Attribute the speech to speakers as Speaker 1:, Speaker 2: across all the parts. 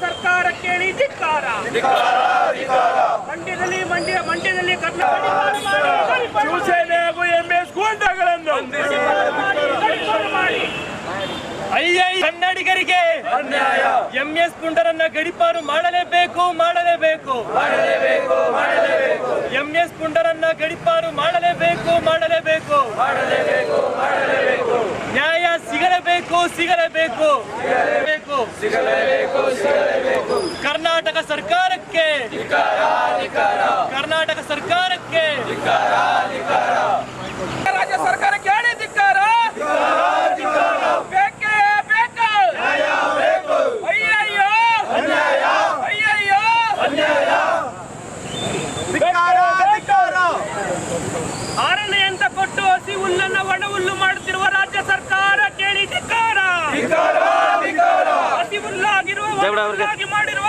Speaker 1: ಸರ್ಕಾರ ಕೇಳಿ ಧಿಕ್ಕಾರ. ಮಂಡ್ಯದಲ್ಲಿ
Speaker 2: ಶಿವಸೇನೆ ಹಾಗೂ ಎಂಎಸ್ ಗೂಂಡಾಗಳನ್ನು ಕನ್ನಡಿಗರಿಗೆ ಎಂಎಸ್ ಪುಂಡರನ್ನ ಗಡೀಪಾರು ಮಾಡಲೇಬೇಕು. ಎಂಎಸ್ ಪುಂಡರನ್ನ ಗಡೀಪಾರು ಮಾಡಲೇಬೇಕು. ನ್ಯಾಯ ಸಿಗಲೇಬೇಕು. ಕರ್ನಾಟಕ ಸರ್ಕಾರಕ್ಕೆ
Speaker 1: ರಾಜ್ಯ ಸರ್ಕಾರಕ್ಕೆ ಹೇಳಿ ಧಿಕ್ಕಾರ. ಆರನೇ ಅಂತ ಕೊಟ್ಟು ಹಸಿ ಹುಲ್ಲನ್ನ ಒಣ ಹುಲ್ಲು ಮಾಡುತ್ತಿರುವ ರಾಜ್ಯ ಸರ್ಕಾರ ಕೇಳಿ ಧಿಕ್ಕಾರ. ಹಸಿ ಹುಲ್ಲಾಗಿರುವ ಮಾಡಿರುವ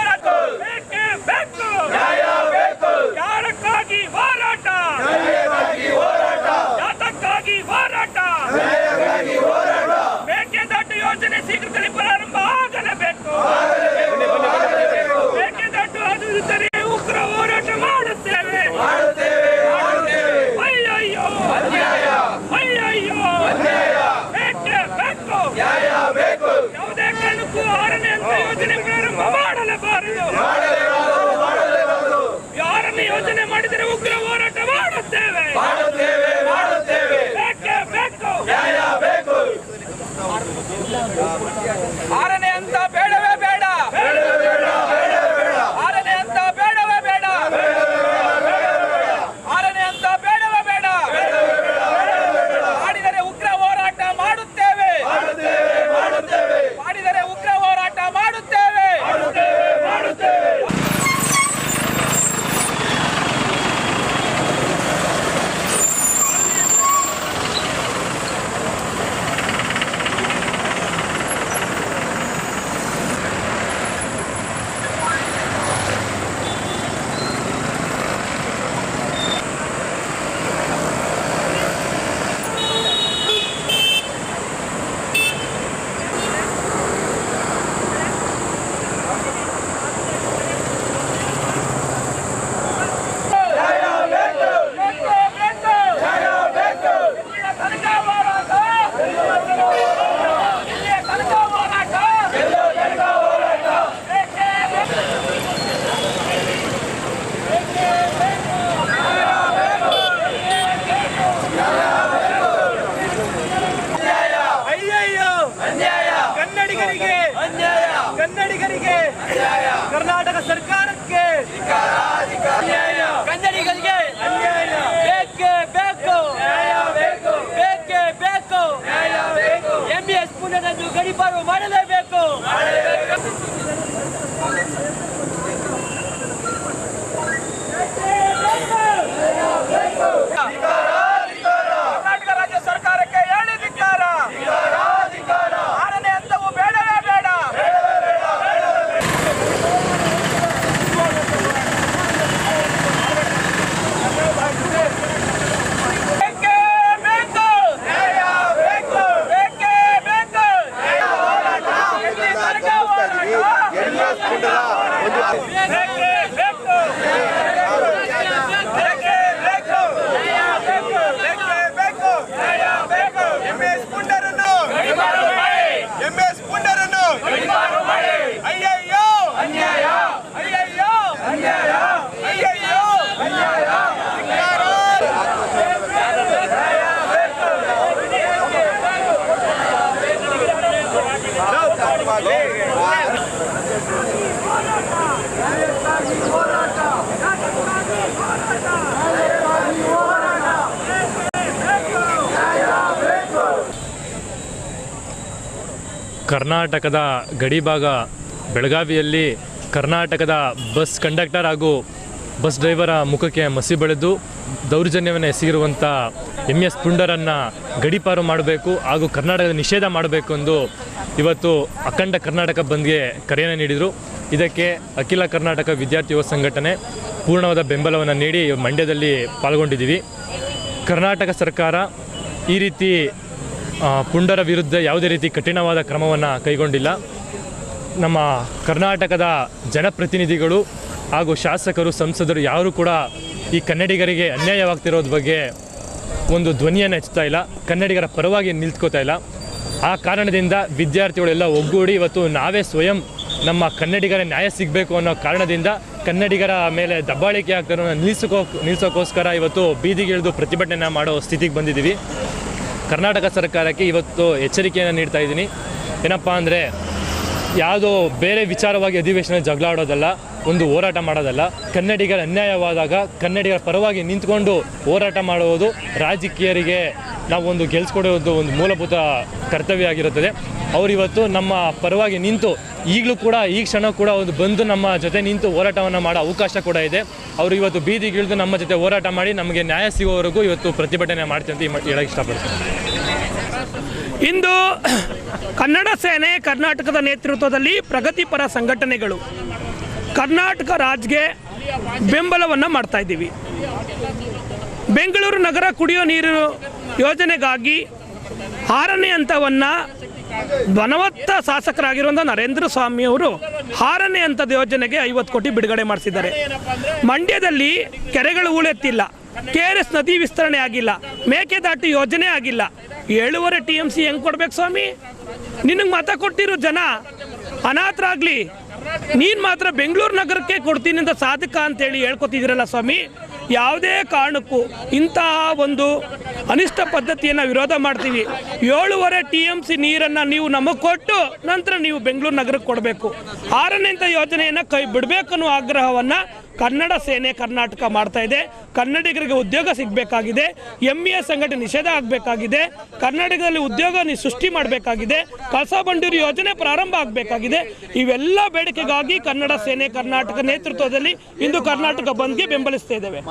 Speaker 1: ಬೇಕೇ ಬೇಕು. ಯಾರಕ್ಕಾಗಿ ಹೋರಾಟ? ಯಾತಕ್ಕಾಗಿ ಹೋರಾಟ? ಮೇಕೆದಾಟು ಯೋಜನೆ ಶೀಘ್ರದಲ್ಲಿ ಪ್ರಾರಂಭ ಆಗಲೇಬೇಕು. ಮೇಕೆದಾಟು ಆದುದರಿಂದ ಉಗ್ರ ಹೋರಾಟ ಮಾಡುತ್ತೇವೆ. ಯಾವುದೇ ಕಾರಣಕ್ಕೂ ಆರನೇ ಹಂತ ಯೋಜನೆ ಪ್ರಾರಂಭ ಮಾಡಲೇಬಾರದು. ಆರನೇ ಯೋಜನೆ ಮಾಡಿದರೆ ಉಗ್ರ ಹೋರಾಟ ಮಾಡುತ್ತೇವೆ. ಆರನೇ ಹಂತ ಬೇಡವೇ ಬೇಡ. ಆರನೇ ಹಂತ ಬೇಡವೇ ಬೇಡ. ಆರನೇ ಹಂತ ಬೇಡವೇ ಬೇಡ. ಮಾಡಿದರೆ ಉಗ್ರ ಹೋರಾಟ ಮಾಡುತ್ತೇವೆ. ಮಾಡಿದರೆ ಉಗ್ರ ಹೋರಾಟ ಮಾಡುತ್ತೇವೆ. ಕನ್ನಡಿಗರಿಗೆ ಕರ್ನಾಟಕ ಸರ್ಕಾರಕ್ಕೆ ಕನ್ನಡಿಗರಿಗೆ ಬೇಕೇ ಬೇಕು. ಎಂಎಸ್ ಪುಂಡರನ್ನು ಗಡೀಪಾರು ಮಾಡಲೇಬೇಕು. ಕರ್ನಾಟಕ ರಾಜ್ಯ ಸರ್ಕಾರಕ್ಕೆ ಹೇಳಿ ಧಿಕ್ಕಾರ. ಆರನೇ ಹಂತವು ಬೇಡವೇ ಬೇಡ.
Speaker 3: ಕರ್ನಾಟಕದ ಗಡಿಭಾಗ ಬೆಳಗಾವಿಯಲ್ಲಿ ಕರ್ನಾಟಕದ ಬಸ್ ಕಂಡಕ್ಟರ್ ಹಾಗೂ ಬಸ್ ಡ್ರೈವರ ಮುಖಕ್ಕೆ ಮಸಿ ಬಳಿದು ದೌರ್ಜನ್ಯವನ್ನು ಎಸಗಿರುವಂಥ ಎಂಎಸ್ ಪುಂಡರನ್ನು ಗಡೀಪಾರು ಮಾಡಬೇಕು ಹಾಗೂ ಕರ್ನಾಟಕದ ನಿಷೇಧ ಮಾಡಬೇಕು ಎಂದು ಇವತ್ತು ಅಖಂಡ ಕರ್ನಾಟಕ ಬಂದ್ಗೆ ಕರೆಯನ್ನು ನೀಡಿದರು. ಇದಕ್ಕೆ ಅಖಿಲ ಕರ್ನಾಟಕ ವಿದ್ಯಾರ್ಥಿ ಯುವ ಸಂಘಟನೆ ಪೂರ್ಣವಾದ ಬೆಂಬಲವನ್ನು ನೀಡಿ ಮಂಡ್ಯದಲ್ಲಿ ಪಾಲ್ಗೊಂಡಿದ್ದೀವಿ. ಕರ್ನಾಟಕ ಸರ್ಕಾರ ಈ ರೀತಿ ಪುಂಡರ ವಿರುದ್ಧ ಯಾವುದೇ ರೀತಿ ಕಠಿಣವಾದ ಕ್ರಮವನ್ನು ಕೈಗೊಂಡಿಲ್ಲ. ನಮ್ಮ ಕರ್ನಾಟಕದ ಜನಪ್ರತಿನಿಧಿಗಳು ಹಾಗೂ ಶಾಸಕರು ಸಂಸದರು ಯಾರು ಕೂಡ ಈ ಕನ್ನಡಿಗರಿಗೆ ಅನ್ಯಾಯವಾಗ್ತಿರೋದ್ರ ಬಗ್ಗೆ ಒಂದು ಧ್ವನಿಯನ್ನು ಎಚ್ಚುತ್ತಾ ಇಲ್ಲ, ಕನ್ನಡಿಗರ ಪರವಾಗಿ ನಿಲ್ತ್ಕೋತಾ ಇಲ್ಲ. ಆ ಕಾರಣದಿಂದ ವಿದ್ಯಾರ್ಥಿಗಳೆಲ್ಲ ಒಗ್ಗೂಡಿ ಇವತ್ತು ನಾವೇ ಸ್ವಯಂ ನಮ್ಮ ಕನ್ನಡಿಗರ ನ್ಯಾಯ ಸಿಗಬೇಕು ಅನ್ನೋ ಕಾರಣದಿಂದ ಕನ್ನಡಿಗರ ಮೇಲೆ ದಬ್ಬಾಳಿಕೆ ಆಗ್ತಾರೋ ನಿಲ್ಲಿಸೋಕ್ಕೋಸ್ಕರ ಇವತ್ತು ಬೀದಿಗಿಳಿದು ಪ್ರತಿಭಟನೆ ಮಾಡೋ ಸ್ಥಿತಿಗೆ ಬಂದಿದ್ದೀವಿ. ಕರ್ನಾಟಕ ಸರ್ಕಾರಕ್ಕೆ ಇವತ್ತು ಎಚ್ಚರಿಕೆಯನ್ನು ನೀಡ್ತಾ ಇದ್ದೀನಿ. ಏನಪ್ಪ ಅಂದರೆ ಯಾವುದೋ ಬೇರೆ ವಿಚಾರವಾಗಿ ಅಧಿವೇಶನ ಜಗಳ ಆಡೋದಲ್ಲ, ಒಂದು ಹೋರಾಟ ಮಾಡೋದಲ್ಲ. ಕನ್ನಡಿಗರ ಅನ್ಯಾಯವಾದಾಗ ಕನ್ನಡಿಗರ ಪರವಾಗಿ ನಿಂತ್ಕೊಂಡು ಹೋರಾಟ ಮಾಡುವುದು ರಾಜಕೀಯರಿಗೆ ನಾವು ಒಂದು ಗೆಲ್ಸ್ಕೊಡೋದು ಒಂದು ಮೂಲಭೂತ ಕರ್ತವ್ಯ ಆಗಿರುತ್ತದೆ. ಅವರಿವತ್ತು ನಮ್ಮ ಪರವಾಗಿ ನಿಂತು ಈಗಲೂ ಕೂಡ ಈ ಕ್ಷಣ ಕೂಡ ಒಂದು ಬಂದು ನಮ್ಮ ಜೊತೆ ನಿಂತು ಹೋರಾಟವನ್ನು ಮಾಡೋ ಅವಕಾಶ ಕೂಡ ಇದೆ. ಅವರು ಇವತ್ತು ಬೀದಿಗಿಳಿದು ನಮ್ಮ ಜೊತೆ ಹೋರಾಟ ಮಾಡಿ ನಮಗೆ ನ್ಯಾಯ ಸಿಗೋವರೆಗೂ ಇವತ್ತು ಪ್ರತಿಭಟನೆ ಮಾಡ್ತೀವಿ ಅಂತ ಹೇಳಕ್ಕೆ ಇಷ್ಟಪಡ್ತೀನಿ.
Speaker 1: ಇಂದು ಕನ್ನಡ ಸೇನೆ ಕರ್ನಾಟಕದ ನೇತೃತ್ವದಲ್ಲಿ ಪ್ರಗತಿಪರ ಸಂಘಟನೆಗಳು ಕರ್ನಾಟಕ ರಾಜ್ಗೆ ಬೆಂಬಲವನ್ನು ಮಾಡ್ತಾ ಇದ್ದೀವಿ. ಬೆಂಗಳೂರು ನಗರ ಕುಡಿಯೋ ನೀರು ಯೋಜನೆಗಾಗಿ 6ನೇ ಹಂತವನ್ನು ಘನವತ್ತ ಶಾಸಕರಾಗಿರುವಂಥ ನರೇಂದ್ರ ಸ್ವಾಮಿ ಅವರು 6ನೇ ಹಂತದ ಯೋಜನೆಗೆ 50 ಕೋಟಿ ಬಿಡುಗಡೆ ಮಾಡಿಸಿದ್ದಾರೆ. ಮಂಡ್ಯದಲ್ಲಿ ಕೆರೆಗಳು ಹೂಳೆತ್ತಿಲ್ಲ, KRS ನದಿ ವಿಸ್ತರಣೆ ಆಗಿಲ್ಲ, ಮೇಕೆದಾಟು ಯೋಜನೆ ಆಗಿಲ್ಲ. 7.5 TMC ಹೆಂಗೆ ಕೊಡ್ಬೇಕು ಸ್ವಾಮಿ? ನಿನಗೆ ಮತ ಕೊಟ್ಟಿರೋ ಜನ ಅನಾಥರಾಗಲಿ, ನೀನು ಮಾತ್ರ ಬೆಂಗಳೂರು ನಗರಕ್ಕೆ ಕೊಡ್ತೀನಿ ಅಂತ ಸಾಧಕ ಅಂತೇಳಿ ಹೇಳ್ಕೊತಿದ್ದೀರಲ್ಲ ಸ್ವಾಮಿ. ಯಾವುದೇ ಕಾರಣಕ್ಕೂ ಇಂತಹ ಒಂದು ಅನಿಷ್ಟ ಪದ್ಧತಿಯನ್ನು ವಿರೋಧ ಮಾಡ್ತೀವಿ. 7.5 TMC ನೀರನ್ನು ನೀವು ನಮಗೆ ಕೊಟ್ಟು ನಂತರ ನೀವು ಬೆಂಗಳೂರು ನಗರಕ್ಕೆ ಕೊಡಬೇಕು. 6ನೇ ಹಂತ ಯೋಜನೆಯನ್ನು ಕೈ ಬಿಡಬೇಕನ್ನೋ ಆಗ್ರಹವನ್ನು ಕನ್ನಡ ಸೇನೆ ಕರ್ನಾಟಕ ಮಾಡ್ತಾ ಇದೆ. ಕನ್ನಡಿಗರಿಗೆ ಉದ್ಯೋಗ ಸಿಗಬೇಕಾಗಿದೆ, MEA ಸಂಘಟನೆ ನಿಷೇಧ ಆಗಬೇಕಾಗಿದೆ, ಕರ್ನಾಟಕದಲ್ಲಿ ಉದ್ಯೋಗ ಸೃಷ್ಟಿ ಮಾಡಬೇಕಾಗಿದೆ, ಕಳಸಾ ಬಂಡೂರಿ ಯೋಜನೆ ಪ್ರಾರಂಭ ಆಗಬೇಕಾಗಿದೆ. ಇವೆಲ್ಲ ಬೇಡಿಕೆಗಾಗಿ ಕನ್ನಡ ಸೇನೆ ಕರ್ನಾಟಕ ನೇತೃತ್ವದಲ್ಲಿ ಇಂದು ಕರ್ನಾಟಕ ಬಂದ್ಗೆ ಬೆಂಬಲಿಸ್ತಾ ಇದ್ದೇವೆ.